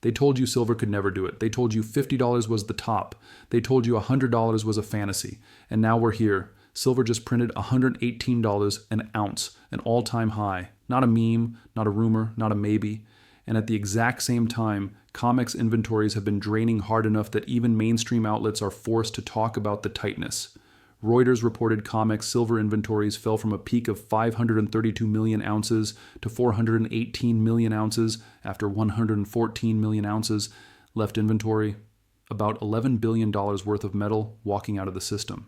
They told you silver could never do it. They told you $50 was the top. They told you $100 was a fantasy. And now we're here. Silver just printed $118 an ounce, an all-time high. Not a meme, not a rumor, not a maybe. And at the exact same time, COMEX inventories have been draining hard enough that even mainstream outlets are forced to talk about the tightness. Reuters reported COMEX silver inventories fell from a peak of 532 million ounces to 418 million ounces after 114 million ounces left inventory, about $11 billion worth of metal walking out of the system.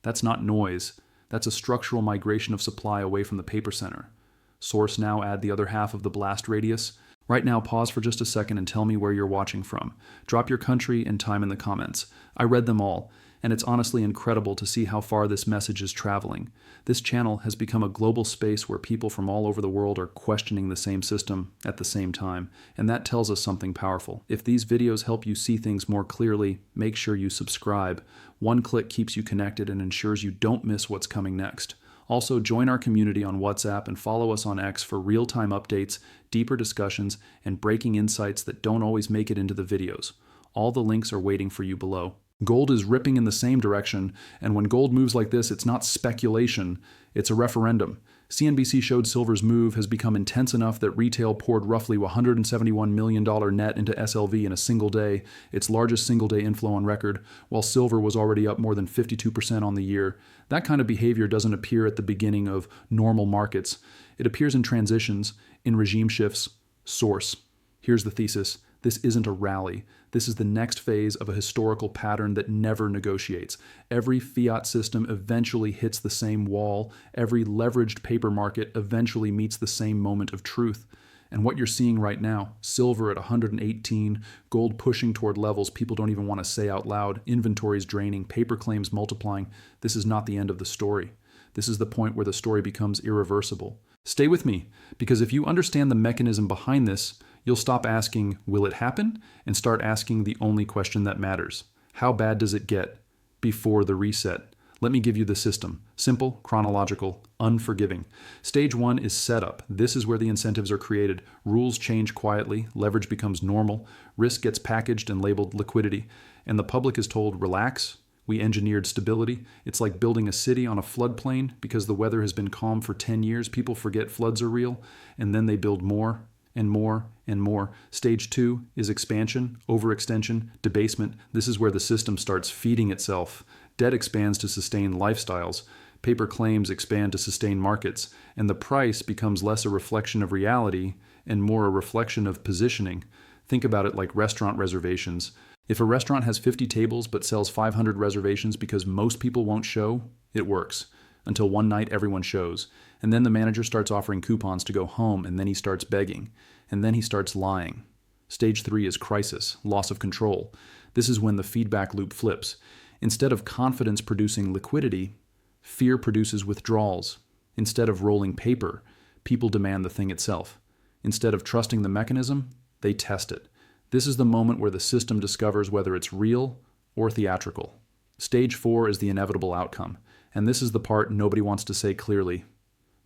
That's not noise. That's a structural migration of supply away from the paper center. Source now add the other half of the blast radius. Right now, pause for just a second and tell me where you're watching from. Drop your country and time in the comments. I read them all, and it's honestly incredible to see how far this message is traveling. This channel has become a global space where people from all over the world are questioning the same system at the same time, and that tells us something powerful. If these videos help you see things more clearly, make sure you subscribe. One click keeps you connected and ensures you don't miss what's coming next. Also, join our community on WhatsApp and follow us on X for real-time updates, deeper discussions, and breaking insights that don't always make it into the videos. All the links are waiting for you below. Gold is ripping in the same direction, and when gold moves like this, it's not speculation, it's a referendum. CNBC showed silver's move has become intense enough that retail poured roughly $171 million net into SLV in a single day, its largest single-day inflow on record, while silver was already up more than 52% on the year. That kind of behavior doesn't appear at the beginning of normal markets. It appears in transitions, in regime shifts. Source. Here's the thesis. This isn't a rally. This is the next phase of a historical pattern that never negotiates. Every fiat system eventually hits the same wall. Every leveraged paper market eventually meets the same moment of truth. And what you're seeing right now, silver at 118, gold pushing toward levels people don't even want to say out loud, inventories draining, paper claims multiplying, this is not the end of the story. This is the point where the story becomes irreversible. Stay with me, because if you understand the mechanism behind this, you'll stop asking, will it happen? And start asking the only question that matters. How bad does it get before the reset? Let me give you the system. Simple, chronological, unforgiving. Stage 1 is setup. This is where the incentives are created. Rules change quietly. Leverage becomes normal. Risk gets packaged and labeled liquidity. And the public is told, relax. We engineered stability. It's like building a city on a floodplain. Because the weather has been calm for 10 years, people forget floods are real. And then they build more and more and more. Stage 2 is expansion, overextension, debasement. This is where the system starts feeding itself. Debt expands to sustain lifestyles. Paper claims expand to sustain markets. And the price becomes less a reflection of reality and more a reflection of positioning. Think about it like restaurant reservations. If a restaurant has 50 tables but sells 500 reservations because most people won't show, it works. Until one night everyone shows. And then the manager starts offering coupons to go home, and then he starts begging. And then he starts lying. Stage 3 is crisis, loss of control. This is when the feedback loop flips. Instead of confidence producing liquidity, fear produces withdrawals. Instead of rolling paper, people demand the thing itself. Instead of trusting the mechanism, they test it. This is the moment where the system discovers whether it's real or theatrical. Stage 4 is the inevitable outcome. And this is the part nobody wants to say clearly.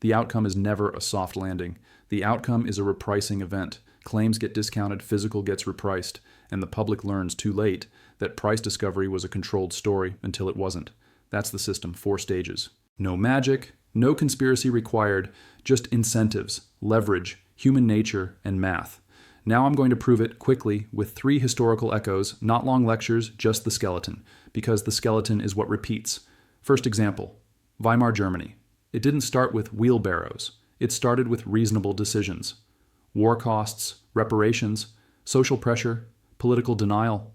The outcome is never a soft landing. The outcome is a repricing event. Claims get discounted, physical gets repriced, and the public learns too late that price discovery was a controlled story until it wasn't. That's the system, 4 stages. No magic, no conspiracy required, just incentives, leverage, human nature, and math. Now I'm going to prove it quickly with 3 historical echoes, not long lectures, just the skeleton, because the skeleton is what repeats. First example, Weimar Germany. It didn't start with wheelbarrows. It started with reasonable decisions. War costs, reparations, social pressure, political denial.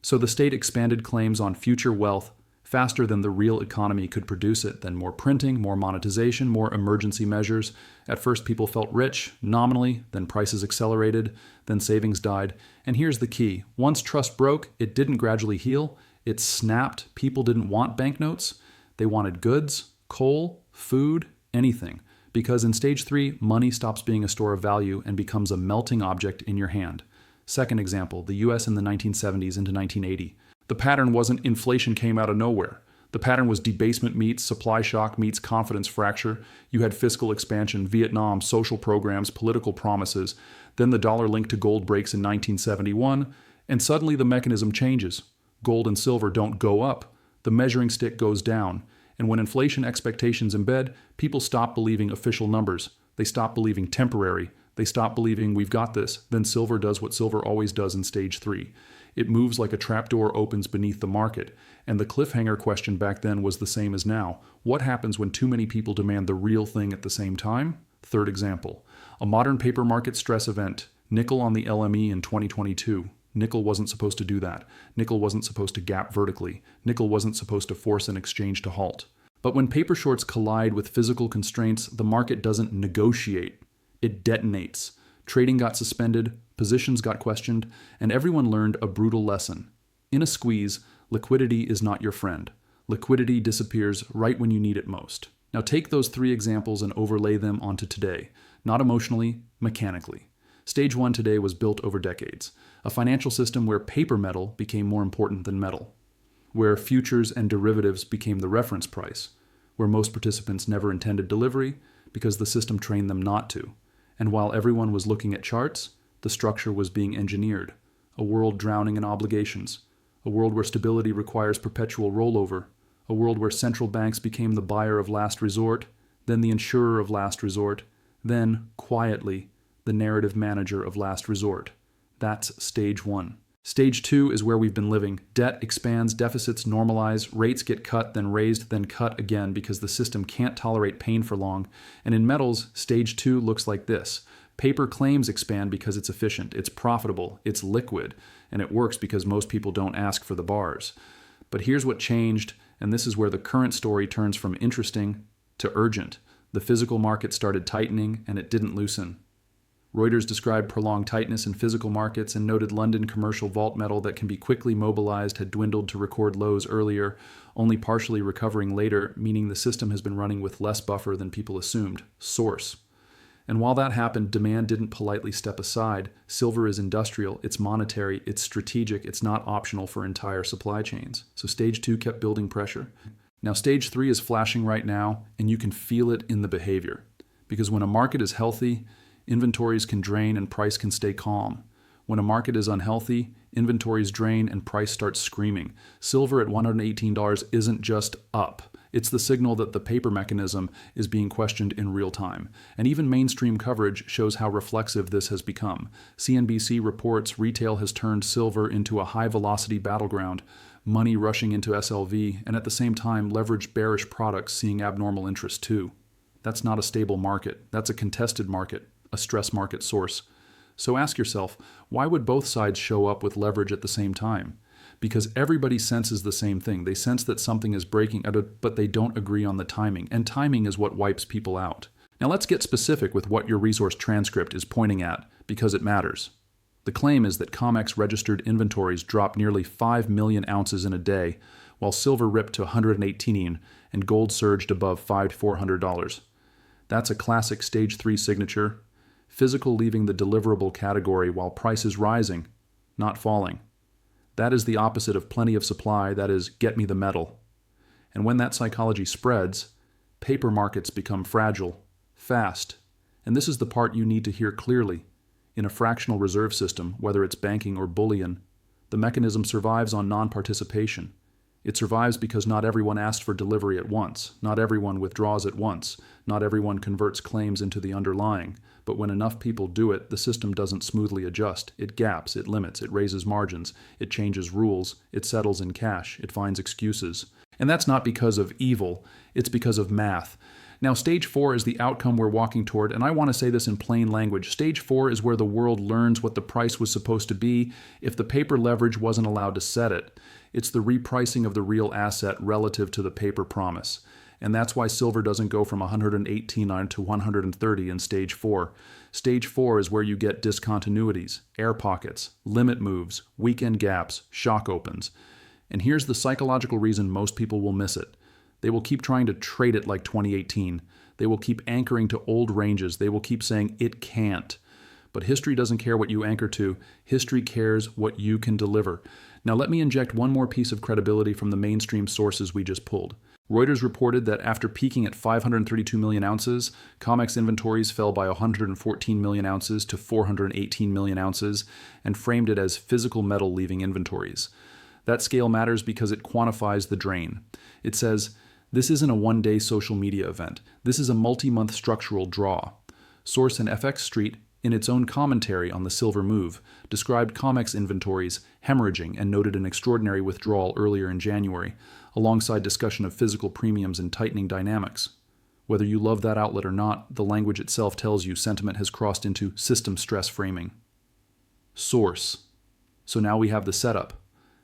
So the state expanded claims on future wealth faster than the real economy could produce it, then more printing, more monetization, more emergency measures. At first people felt rich, nominally, then prices accelerated, then savings died. And here's the key. Once trust broke, it didn't gradually heal. It snapped. People didn't want banknotes. They wanted goods, coal, food, anything. Because in stage 3, money stops being a store of value and becomes a melting object in your hand. Second example, the US in the 1970s into 1980. The pattern wasn't inflation came out of nowhere. The pattern was debasement meets supply shock meets confidence fracture. You had fiscal expansion, Vietnam, social programs, political promises. Then the dollar linked to gold breaks in 1971, and suddenly the mechanism changes. Gold and silver don't go up. The measuring stick goes down. And when inflation expectations embed, people stop believing official numbers. They stop believing temporary. They stop believing we've got this. Then silver does what silver always does in stage 3. It moves like a trapdoor opens beneath the market. And the cliffhanger question back then was the same as now. What happens when too many people demand the real thing at the same time? Third example. A modern paper market stress event. Nickel on the LME in 2022. Nickel wasn't supposed to do that. Nickel wasn't supposed to gap vertically. Nickel wasn't supposed to force an exchange to halt. But when paper shorts collide with physical constraints, the market doesn't negotiate. It detonates. Trading got suspended, positions got questioned, and everyone learned a brutal lesson. In a squeeze, liquidity is not your friend. Liquidity disappears right when you need it most. Now take those 3 examples and overlay them onto today, not emotionally, mechanically. Stage 1 today was built over decades, a financial system where paper metal became more important than metal, where futures and derivatives became the reference price, where most participants never intended delivery because the system trained them not to. And while everyone was looking at charts, the structure was being engineered, a world drowning in obligations, a world where stability requires perpetual rollover, a world where central banks became the buyer of last resort, then the insurer of last resort, then, quietly, the narrative manager of last resort. That's stage 1. Stage 2 is where we've been living. Debt expands, deficits normalize, rates get cut, then raised, then cut again because the system can't tolerate pain for long. And in metals, stage 2 looks like this. Paper claims expand because it's efficient, it's profitable, it's liquid, and it works because most people don't ask for the bars. But here's what changed, and this is where the current story turns from interesting to urgent. The physical market started tightening, and it didn't loosen. Reuters described prolonged tightness in physical markets and noted London commercial vault metal that can be quickly mobilized had dwindled to record lows earlier, only partially recovering later, meaning the system has been running with less buffer than people assumed. Source. And while that happened, demand didn't politely step aside. Silver is industrial, it's monetary, it's strategic, it's not optional for entire supply chains. So stage 2 kept building pressure. Now stage 3 is flashing right now, and you can feel it in the behavior. Because when a market is healthy, inventories can drain and price can stay calm. When a market is unhealthy, inventories drain and price starts screaming. Silver at $118 isn't just up. It's the signal that the paper mechanism is being questioned in real time. And even mainstream coverage shows how reflexive this has become. CNBC reports retail has turned silver into a high-velocity battleground, money rushing into SLV, and at the same time leveraged bearish products seeing abnormal interest too. That's not a stable market. That's a contested market, a stress market source. So ask yourself, why would both sides show up with leverage at the same time? Because everybody senses the same thing. They sense that something is breaking out, but they don't agree on the timing. And timing is what wipes people out. Now let's get specific with what your resource transcript is pointing at, because it matters. The claim is that COMEX registered inventories dropped nearly 5 million ounces in a day, while silver ripped to 118 and gold surged above $400. That's a classic stage 3 signature. Physical leaving the deliverable category while price is rising, not falling. That is the opposite of plenty of supply, that is, get me the metal. And when that psychology spreads, paper markets become fragile, fast. And this is the part you need to hear clearly. In a fractional reserve system, whether it's banking or bullion, the mechanism survives on non-participation. It survives because not everyone asked for delivery at once, not everyone withdraws at once, not everyone converts claims into the underlying. But when enough people do it, the system doesn't smoothly adjust. It gaps, it limits, it raises margins, it changes rules, it settles in cash, it finds excuses. And that's not because of evil, it's because of math. Now, stage 4 is the outcome we're walking toward, and I want to say this in plain language. Stage 4 is where the world learns what the price was supposed to be if the paper leverage wasn't allowed to set it. It's the repricing of the real asset relative to the paper promise. And that's why silver doesn't go from 118 to 130 in stage 4. Stage 4 is where you get discontinuities, air pockets, limit moves, weekend gaps, shock opens. And here's the psychological reason most people will miss it. They will keep trying to trade it like 2018. They will keep anchoring to old ranges. They will keep saying it can't. But history doesn't care what you anchor to. History cares what you can deliver. Now let me inject one more piece of credibility from the mainstream sources we just pulled. Reuters reported that after peaking at 532 million ounces, COMEX inventories fell by 114 million ounces to 418 million ounces and framed it as physical metal leaving inventories. That scale matters because it quantifies the drain. It says, this isn't a one-day social media event. This is a multi-month structural draw. Source and FX Street, in its own commentary on the silver move, described COMEX inventories hemorrhaging and noted an extraordinary withdrawal earlier in January, alongside discussion of physical premiums and tightening dynamics. Whether you love that outlet or not, the language itself tells you sentiment has crossed into system stress framing. Source. So now we have the setup.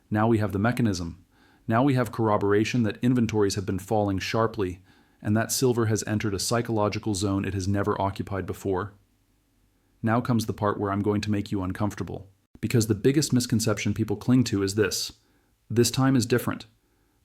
Now we have the mechanism. Now we have corroboration that inventories have been falling sharply, and that silver has entered a psychological zone it has never occupied before. Now comes the part where I'm going to make you uncomfortable. Because the biggest misconception people cling to is this. This time is different.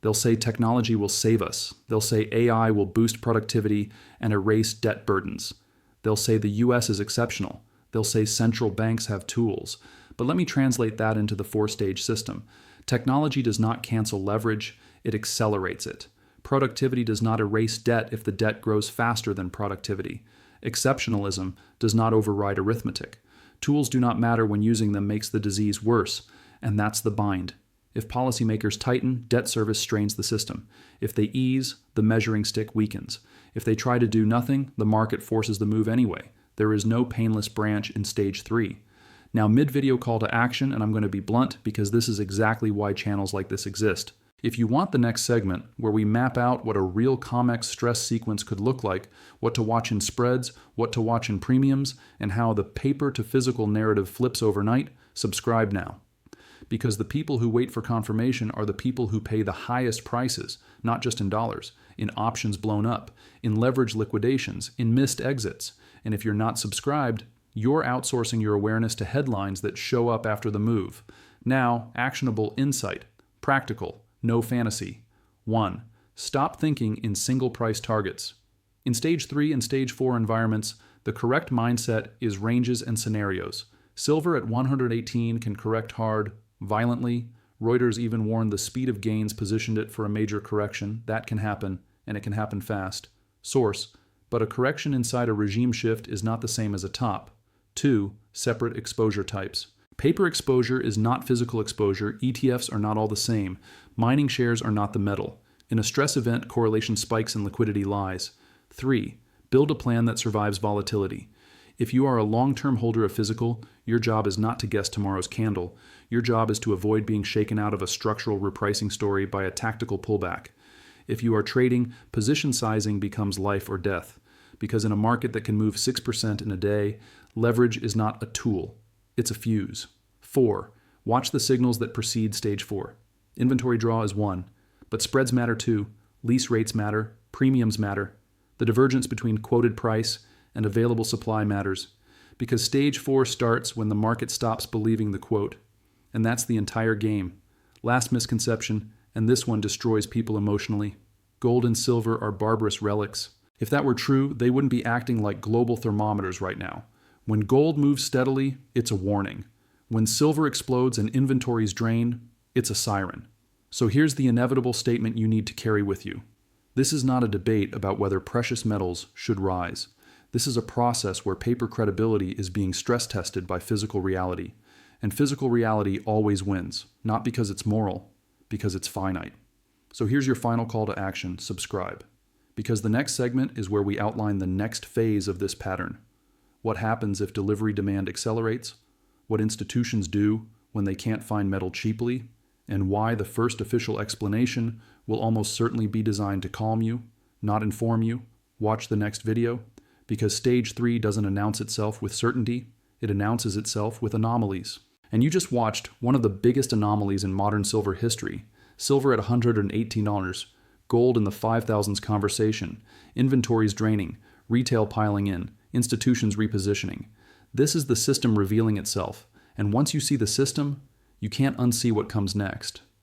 They'll say technology will save us. They'll say AI will boost productivity and erase debt burdens. They'll say the US is exceptional. They'll say central banks have tools. But let me translate that into the four-stage system. Technology does not cancel leverage, it accelerates it. Productivity does not erase debt if the debt grows faster than productivity. Exceptionalism does not override arithmetic. Tools do not matter when using them makes the disease worse, and that's the bind. If policymakers tighten, debt service strains the system. If they ease, the measuring stick weakens. If they try to do nothing, the market forces the move anyway. There is no painless branch in stage 3. Now, mid-video call to action, and I'm going to be blunt because this is exactly why channels like this exist. If you want the next segment, where we map out what a real COMEX stress sequence could look like, what to watch in spreads, what to watch in premiums, and how the paper-to-physical narrative flips overnight, subscribe now. Because the people who wait for confirmation are the people who pay the highest prices, not just in dollars, in options blown up, in leverage liquidations, in missed exits. And if you're not subscribed, you're outsourcing your awareness to headlines that show up after the move. Now, actionable insight. Practical. No fantasy. 1. Stop thinking in single price targets. In stage 3 and stage 4 environments, the correct mindset is ranges and scenarios. Silver at 118 can correct hard, violently. Reuters even warned the speed of gains positioned it for a major correction. That can happen, and it can happen fast. Source. But a correction inside a regime shift is not the same as a top. 2. Separate exposure types. Paper exposure is not physical exposure. ETFs are not all the same. Mining shares are not the metal. In a stress event, correlation spikes and liquidity lies. 3. Build a plan that survives volatility. If you are a long-term holder of physical, your job is not to guess tomorrow's candle. Your job is to avoid being shaken out of a structural repricing story by a tactical pullback. If you are trading, position sizing becomes life or death. Because in a market that can move 6% in a day, leverage is not a tool. It's a fuse. 4. Watch the signals that precede stage 4. Inventory draw is 1, but spreads matter too. Lease rates matter. Premiums matter. The divergence between quoted price and available supply matters, because stage 4 starts when the market stops believing the quote. And that's the entire game. Last misconception, and this one destroys people emotionally. Gold and silver are barbarous relics. If that were true, they wouldn't be acting like global thermometers right now. When gold moves steadily, it's a warning. When silver explodes and inventories drain, it's a siren. So here's the inevitable statement you need to carry with you. This is not a debate about whether precious metals should rise. This is a process where paper credibility is being stress tested by physical reality. And physical reality always wins, not because it's moral, because it's finite. So here's your final call to action: subscribe. Because the next segment is where we outline the next phase of this pattern. What happens if delivery demand accelerates? What institutions do when they can't find metal cheaply? And why the first official explanation will almost certainly be designed to calm you, not inform you. Watch the next video. Because stage 3 doesn't announce itself with certainty, it announces itself with anomalies. And you just watched one of the biggest anomalies in modern silver history. Silver at $118, gold in the 5,000s conversation, inventories draining, retail piling in, institutions repositioning. This is the system revealing itself, and once you see the system, you can't unsee what comes next.